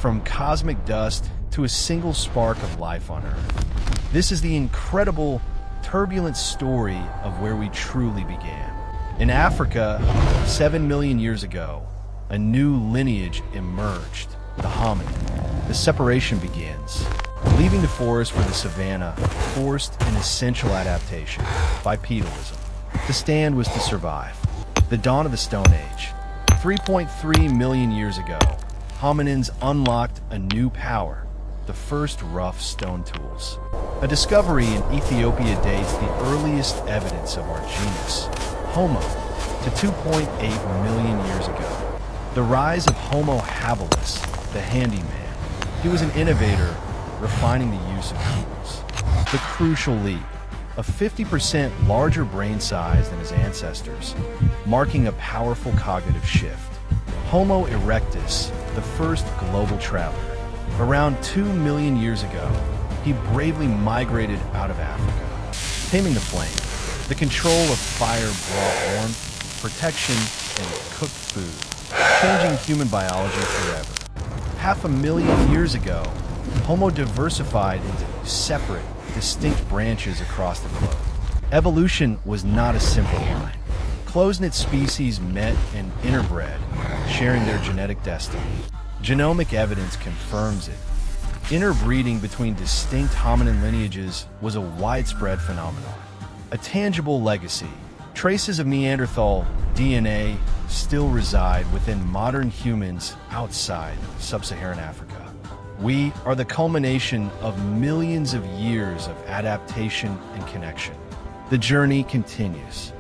from cosmic dust to a single spark of life on Earth. This is the incredible, turbulent story of where we truly began. In Africa, 7 million years ago, a new lineage emerged, the hominid. The separation begins. Leaving the forest for the savanna forced an essential adaptation, bipedalism. To stand was to survive. The dawn of the Stone Age. 3.3 million years ago, hominins unlocked a new power, the first rough stone tools. A discovery in Ethiopia dates the earliest evidence of our genus, Homo, to 2.8 million years ago. The rise of Homo habilis, the handyman. He was an innovator, refining the use of tools. The crucial leap, a 50% larger brain size than his ancestors, marking a powerful cognitive shift. Homo erectus, the first global traveler. Around 2 million years ago, he bravely migrated out of Africa. Taming the flame, the control of fire brought warmth, protection, and cooked food, changing human biology forever. 500,000 years ago, Homo diversified into separate, distinct branches across the globe. Evolution was not a simple line. Close-knit species met and interbred, sharing their genetic destiny. Genomic evidence confirms it. Interbreeding between distinct hominin lineages was a widespread phenomenon. A tangible legacy. Traces of Neanderthal DNA still reside within modern humans outside sub-Saharan Africa. We are the culmination of millions of years of adaptation and connection. The journey continues.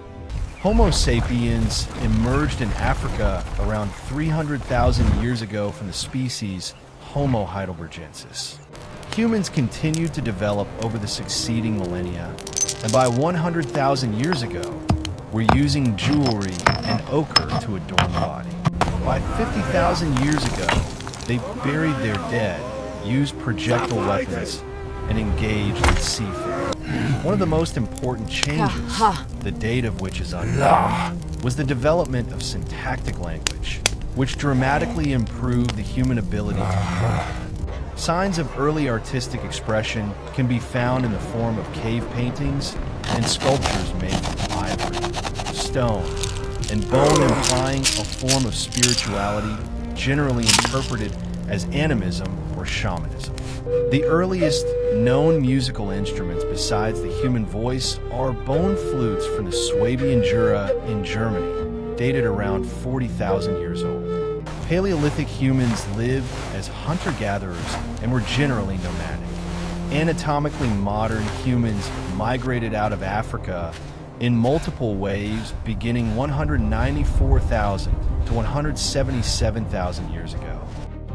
Homo sapiens emerged in Africa around 300,000 years ago from the species Homo heidelbergensis. Humans continued to develop over the succeeding millennia, and by 100,000 years ago, were using jewelry and ochre to adorn the body. By 50,000 years ago, they buried their dead, used projectile weapons, and engaged in seafaring. One of the most important changes, the date of which is unknown, was the development of syntactic language, which dramatically improved the human ability to communicate. Signs of early artistic expression can be found in the form of cave paintings and sculptures made from ivory, stone, and bone, implying a form of spirituality generally interpreted as animism or shamanism. The earliest known musical instruments besides the human voice are bone flutes from the Swabian Jura in Germany, dated around 40,000 years old. Paleolithic humans lived as hunter-gatherers and were generally nomadic. Anatomically modern humans migrated out of Africa in multiple waves beginning 194,000 to 177,000 years ago.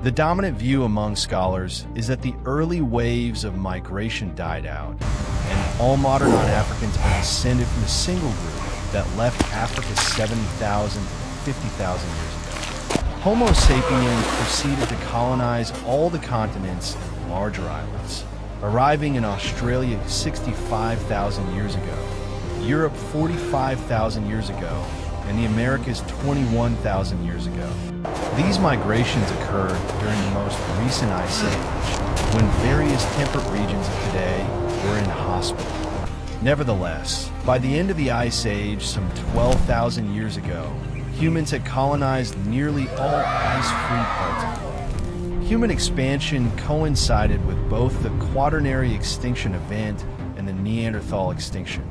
The dominant view among scholars is that the early waves of migration died out, and all modern non-Africans are descended from a single group that left Africa 70,000 to 50,000 years ago. Homo sapiens proceeded to colonize all the continents and larger islands, arriving in Australia 65,000 years ago, Europe 45,000 years ago, and the Americas 21,000 years ago. These migrations occurred during the most recent Ice Age, when various temperate regions of today were inhospitable. Nevertheless, by the end of the Ice Age, some 12,000 years ago, humans had colonized nearly all ice-free parts of the globe. Human expansion coincided with both the Quaternary extinction event and the Neanderthal extinction.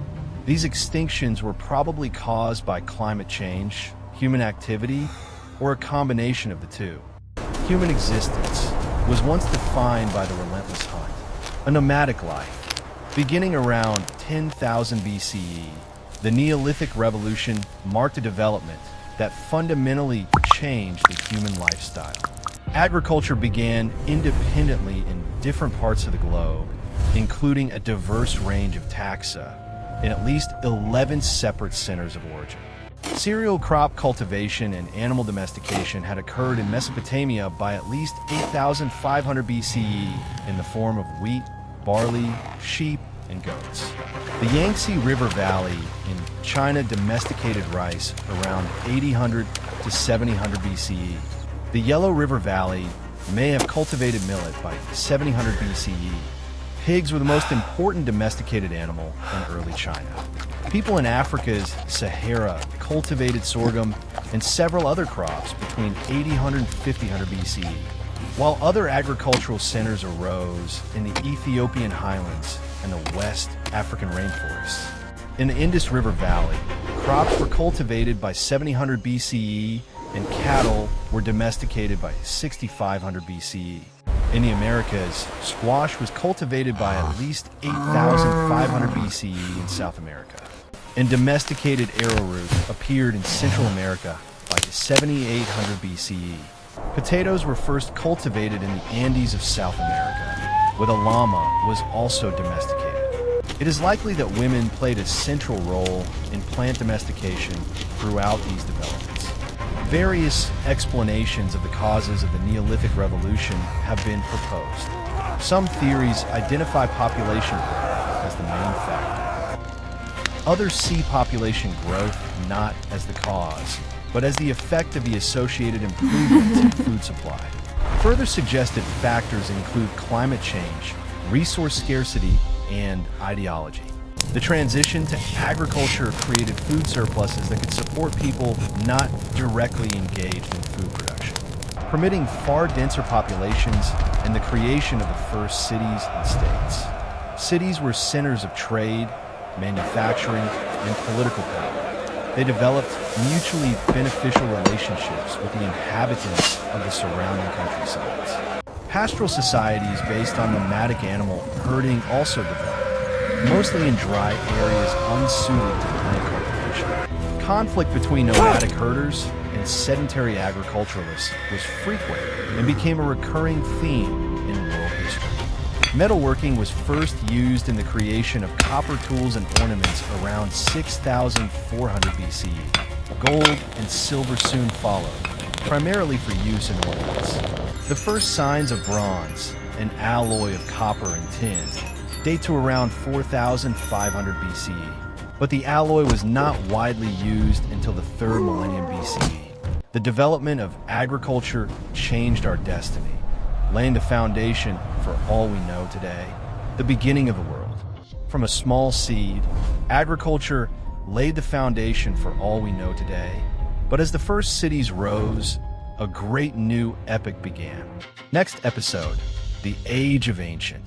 These extinctions were probably caused by climate change, human activity, or a combination of the two. Human existence was once defined by the relentless hunt, a nomadic life. Beginning around 10,000 BCE, the Neolithic Revolution marked a development that fundamentally changed the human lifestyle. Agriculture began independently in different parts of the globe, including a diverse range of taxa in at least 11 separate centers of origin. Cereal crop cultivation and animal domestication had occurred in Mesopotamia by at least 8,500 BCE in the form of wheat, barley, sheep, and goats. The Yangtze River Valley in China domesticated rice around 800 to 700 BCE. The Yellow River Valley may have cultivated millet by 700 BCE. Pigs were the most important domesticated animal in early China. People in Africa's Sahara cultivated sorghum and several other crops between 800 and 1500 BCE, while other agricultural centers arose in the Ethiopian highlands and the West African rainforests. In the Indus River Valley, crops were cultivated by 700 BCE and cattle were domesticated by 6500 BCE. In the Americas, squash was cultivated by at least 8500 BCE in South America. And domesticated arrowroot appeared in Central America by 7800 BCE. Potatoes were first cultivated in the Andes of South America, where the llama was also domesticated. It is likely that women played a central role in plant domestication throughout these developments. Various explanations of the causes of the Neolithic Revolution have been proposed. Some theories identify population growth as the main factor. Others see population growth not as the cause, but as the effect of the associated improvements in food supply. Further suggested factors include climate change, resource scarcity, and ideology. The transition to agriculture created food surpluses that could support people not directly engaged in food production, permitting far denser populations and the creation of the first cities and states. Cities were centers of trade, manufacturing, and political power. They developed mutually beneficial relationships with the inhabitants of the surrounding countrysides. Pastoral societies based on nomadic animal herding also developed, mostly in dry areas unsuited to plant cultivation. Conflict between nomadic herders and sedentary agriculturalists was frequent and became a recurring theme in world history. Metalworking was first used in the creation of copper tools and ornaments around 6400 BCE. Gold and silver soon followed, primarily for use in ornaments. The first signs of bronze, an alloy of copper and tin, date to around 4500 BCE, but the alloy was not widely used until the 3rd millennium BCE. The development of agriculture changed our destiny, laying the foundation for all we know today, the beginning of the world. From a small seed, agriculture laid the foundation for all we know today. But as the first cities rose, a great new epoch began. Next episode, the Age of Ancient.